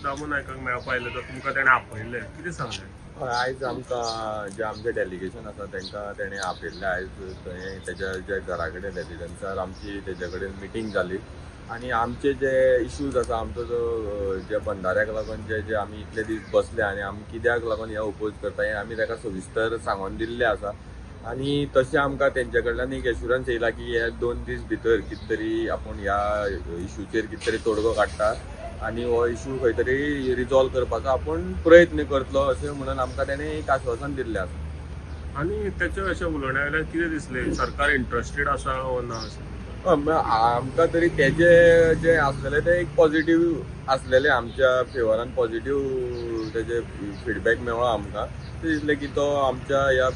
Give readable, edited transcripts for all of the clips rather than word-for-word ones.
दामू नायकाक मेळपा आयले तर तुमकां तेणें आपयले कितें सांगलें? आयज आमकां जे आमचें डेलिगेशन आसा तांकां तेणें आपयल्लें आयज थंय तेज्या जे घरा कडेन रेजिडन्सार आमची तेजे कडेन मिटींग जाली आनी आमचे जे इश्यूज आसा आमचो जो जे बंधाऱ्याक लागून जे आमी इतले दीस बसले आनी आमी कित्याक लागून हे ओपोज करता हें आमी ताका सविस्तर सांगून दिल्लें आसा आनी तशें आमकां तेंचे कडल्यान एक एश्युरन्स येयला की हे 2 दीस भितर कितें तरी आपूण ह्या इश्यूचेर कितें तरी तोडगो काडटा आनी हो इश्यू खंय तरी रिजॉल्व करपाचो आपूण प्रयत्न करतलो अशें म्हणून आमकां तेणें एक आश्वासन दिल्लें आसा. आनी तेचे अशें उलोवण्या वयल्यान कितें दिसलें सरकार इंट्रस्टेड आसा वो ना अशें? आमकां तरी तेजे जे आसलेले ते एक पॉझिटिव्ह आसलेले आमच्या फेवरान पॉझिटिव्ह तेजे फिडबॅक मेळ्ळो आमकां. ते दिसलें की तो आमच्या ह्या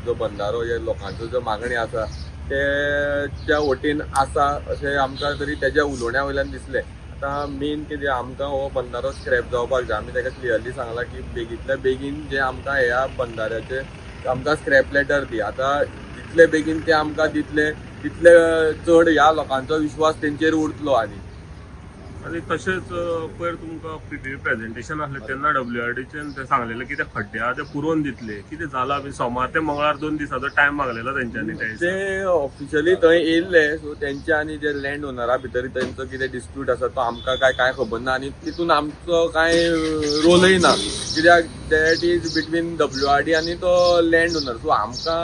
जो बंधारो ह्या लोकांचो जो मागणी आसा त्या वटेन आसा अशें आमकां तरी तेज्या उलोवण्या वयल्यान दिसलें. आतां मेन कितें आमकां हो बंधारो स्क्रॅप जावपाक जाय. आमी ताका क्लियरली सांगलां की बेगींतल्या बेगीन जे आमकां ह्या बंधाऱ्याचे आमकां स्क्रॅप लेटर दी. आतां जितले बेगीन ते आमकां दितले तितले चड ह्या लोकांचो विश्वास तेंचेर उरतलो. आनी तशेंच पयर तुमकां पीटीव्ही प्रेजेंटेशन आसलें तेन्ना WRDचेन ते सांगलेलें की ते खड्डे आहा ते पुरोवन दितले. कितें जालां बी? सोमार ते मंगळार 2 दिसाचो टायम मागलेलो तेंच्यांनी ते ऑफिशियली थंय येयल्ले सो तेंचे आनी जे लँड ओनरा भितर तेंचो कितें डिस्प्यूट आसा तो आमकां कांय खबर ना आनी तितून आमचो कांय रोलय ना कित्याक दॅट इज बिटवीन WRD आनी तो लँड ओनर. सो आमकां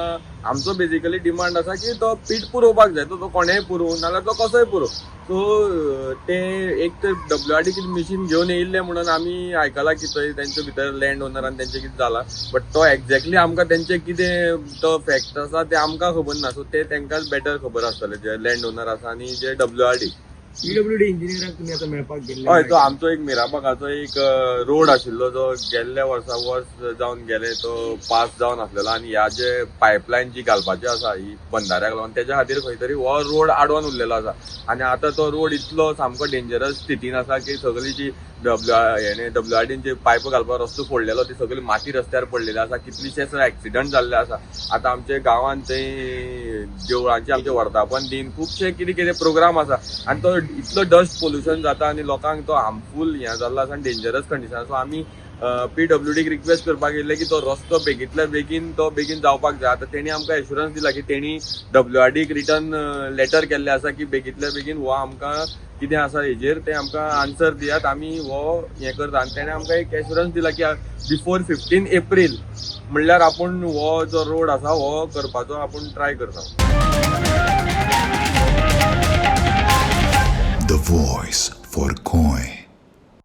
आमचो बेजिकली डिमांड आसा की तो पीट पुरोवपाक जाय. तो कोणेंय पुरोव नाल्यार तो कसोय पुरोव. सो ते एक तर WRD कितें मशीन घेवन येयल्ले म्हणून आमी आयकलां की थंय तेंचे भितर लँड ओनर आनी तेंचें कितें जालां बट तो एक्झॅक्टली आमकां तेंचें कितें तो फॅक्ट आसा ते आमकां खबर ना. सो ते तेंकांच बेटर खबर आसतलें जे लँड ओनर आसा आनी जे WRD. PWD इंजिनियराक तुमी आतां मेळपाक गेल्ले? हय, तो आमचो एक मिराबागाचो एक रोड आशिल्लो जो गेल्ल्या वर्स जावन गेले तो पास जावन आसलेलो आनी ह्या जे पायपलायन जी घालपाची आसा ही बंधाऱ्याक लागून तेज्या खातीर खंय तरी हो रोड आडोवन उरलेलो आसा आनी आतां तो रोड इतलो सामको डेंजरस स्थितीन आसा की सगळी जी WRDन पायप घालपाक रस्तो फोडलेलो ती सगळी माती रस्त्यार पडलेली आसा. कितलीशेच एक्सिडंट जाल्ले आसा. आतां आमच्या गांवांत थंय देवळांचे आमचे वर्धापन दिन खुबशे कितें कितें प्रोग्राम आसा आनी तो इतलो डस्ट पोल्युशन जाता आनी लोकांक तो हार्मफूल हें जाल्लो आसा आनी डेंजरस कंडिशन. सो आमी PWDक रिक्वेस्ट करपाक येयल्ले की तो रस्तो बेगींतल्या बेगीन जावपाक जाय. आतां तेणी आमकां एश्युरन्स दिला की तेणी WRDक रिटर्न लेटर केल्लें आसा की बेगींतल्या बेगीन हो आमकां कितें आसा हेजेर ते आमकां आन्सर दियात आमी हो हें करता. आनी तेणें आमकां एक एश्युरन्स दिला की बिफोर 15 एप्रील म्हणल्यार आपूण हो जो रोड आसा हो करपाचो आपूण ट्राय करता. The voice for Coin.